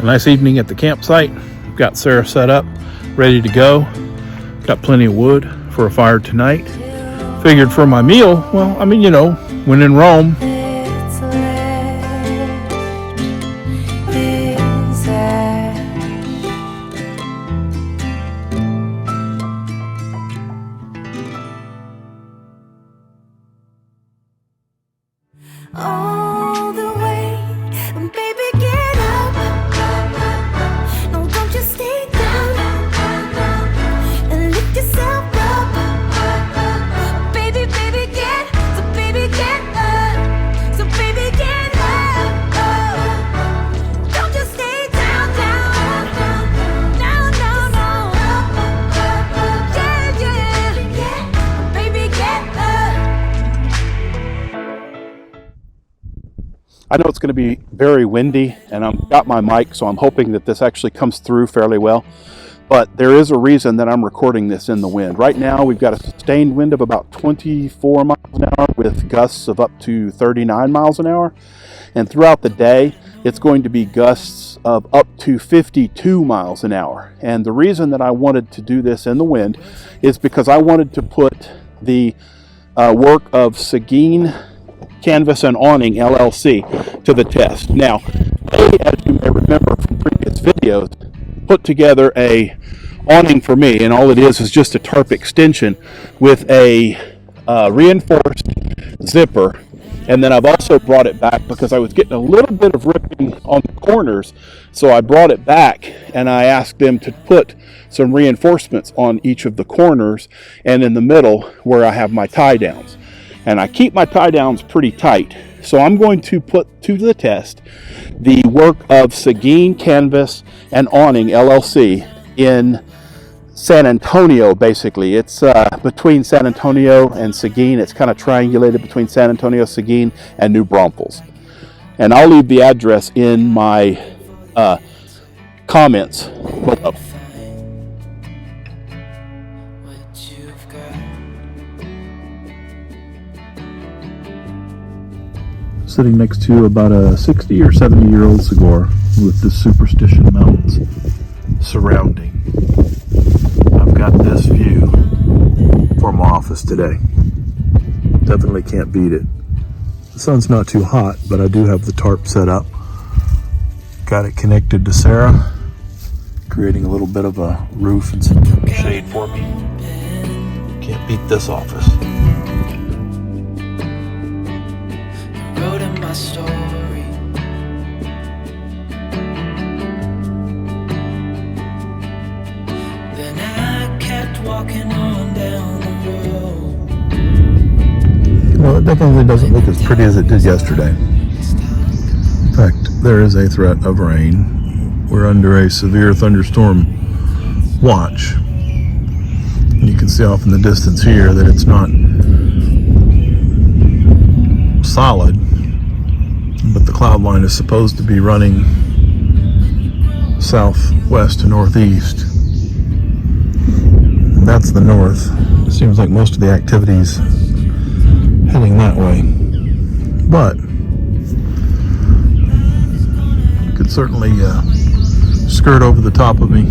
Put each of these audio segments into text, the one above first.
Nice evening at the campsite. Got Sarah set up, ready to go. Got plenty of wood for a fire tonight. Figured for my meal, well, I mean, you know, when in Rome. All the way, baby, get up. No, don't just stay down and lift yourself up. Baby, baby, get up. So baby, get up. Don't just stay down. No. Yeah. Baby, get up. I know it's going to be very windy, and I've got my mic, so I'm hoping that this actually comes through fairly well. But there is a reason that I'm recording this in the wind. Right now, we've got a sustained wind of about 24 miles an hour with gusts of up to 39 miles an hour. And throughout the day, it's going to be gusts of up to 52 miles an hour. And the reason that I wanted to do this in the wind is because I wanted to put the work of Seguin Canvas and Awning LLC to the test. Now, they, as you may remember from previous videos, put together a awning for me, and all it is just a tarp extension with a reinforced zipper. And then I've also brought it back because I was getting a little bit of ripping on the corners, so I brought it back and I asked them to put some reinforcements on each of the corners and in the middle where I have my tie downs. And I keep my tie downs pretty tight. So I'm going to put to the test the work of Seguin Canvas and Awning LLC in San Antonio, basically. It's between San Antonio and Seguin. It's kind of triangulated between San Antonio, Seguin, and New Braunfels. And I'll leave the address in my comments below. Sitting next to about a 60 or 70 year old cigar with the Superstition Mountains surrounding. I've got this view for my office today. Definitely can't beat it. The sun's not too hot, but I do have the tarp set up. Got it connected to Sarah, creating a little bit of a roof and some shade for me. Can't beat this office. My story. Then I kept walking on down the road. Well, it definitely doesn't look as pretty as it did yesterday. In fact, there is a threat of rain. We're under a severe thunderstorm watch. You can see off in the distance here that it's not solid, but the cloud line is supposed to be running southwest to northeast. And that's the north. It seems like most of the activity's heading that way. But it could certainly skirt over the top of me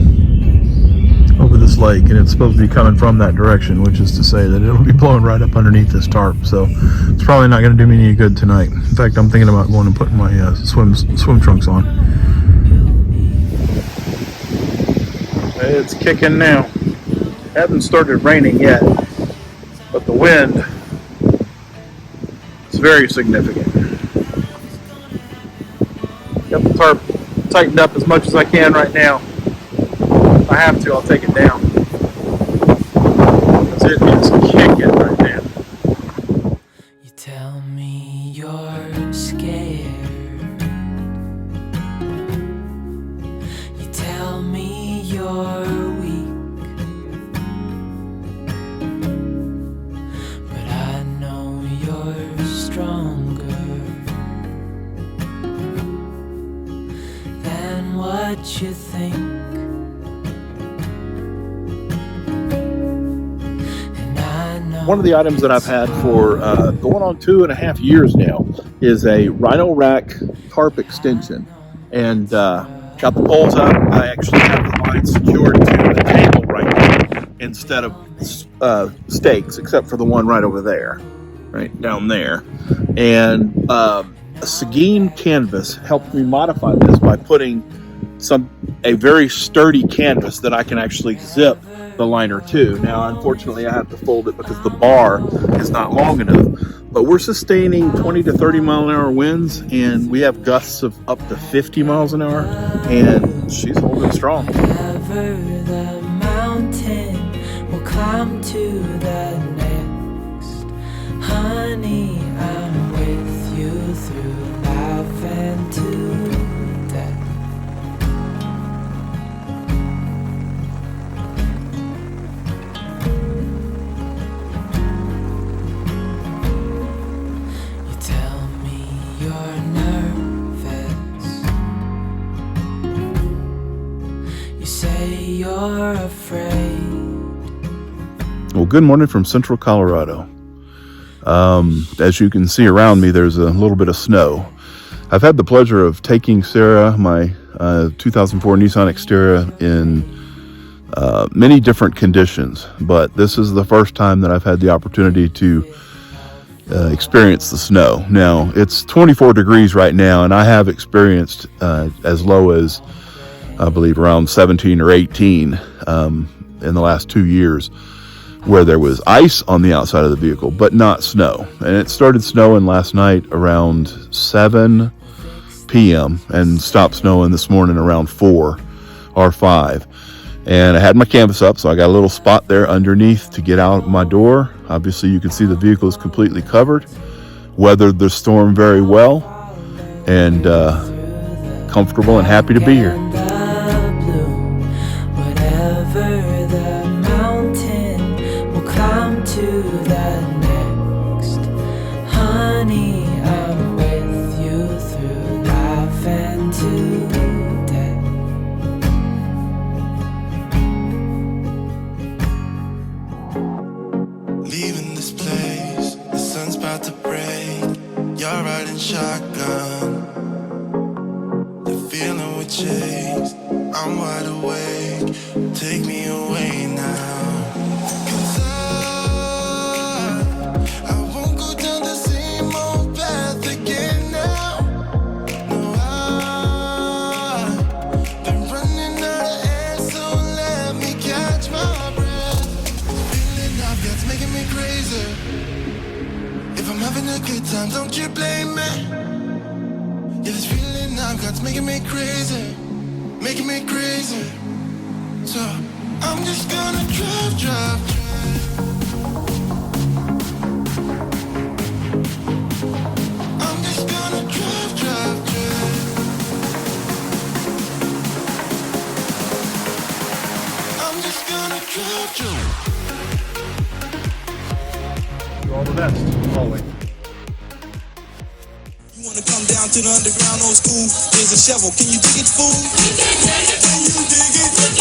over this lake, and it's supposed to be coming from that direction, which is to say that it'll be blowing right up underneath this tarp. So it's probably not going to do me any good tonight. In fact, I'm thinking about going and putting my swim trunks on. It's kicking now. Hasn't started raining yet, but the wind is very significant. Got the tarp tightened up as much as I can right now. If I have to, I'll take it down. Because it is kicking right now. You tell me you're scared. You tell me you're weak. But I know you're stronger than what you think. One of the items that I've had for going on 2.5 years now is a Rhino Rack tarp extension. And Got the poles up. I actually have the line secured to the table right now instead of stakes, except for the one right over there, right down there. And a Seguin Canvas helped me modify this by putting a very sturdy canvas that I can actually zip the liner to. Now, unfortunately, I have to fold it because the bar is not long enough. But we're sustaining 20 to 30 mile an hour winds, and we have gusts of up to 50 miles an hour, and she's holding strong. Wherever the mountain will climb to the next. Honey, I'm with you through life and to death. You're afraid. Well, good morning from Central Colorado. As you can see around me, there's a little bit of snow. I've had the pleasure of taking Sarah, my 2004 Nissan xTerra, in many different conditions, but this is the first time that I've had the opportunity to experience the snow. Now, it's 24 degrees right now, and I have experienced as low as, I believe, around 17 or 18 in the last 2 years, where there was ice on the outside of the vehicle, but not snow. And it started snowing last night around 7 p.m. and stopped snowing this morning around 4 or 5. And I had my canvas up, so I got a little spot there underneath to get out my door. Obviously, you can see the vehicle is completely covered, weathered the storm very well, and comfortable and happy to be here. Leaving this place, the sun's about to break. You're riding shotgun. The feeling we chase, I'm wide awake. Take me away now. 'Cause I won't go down the same old path again now. No, I've been running out of air, so let me catch my breath. Feeling I've got's making me crazy. If I'm having a good time, don't you blame me. Yeah, this feeling I've got's making me crazy, making me crazy. So I'm just gonna drive. I'm just gonna drive. I'm just gonna drive. You all the best, always. You wanna come down to the underground old school? Here's a shovel. Can you dig it, fool? Can you dig it?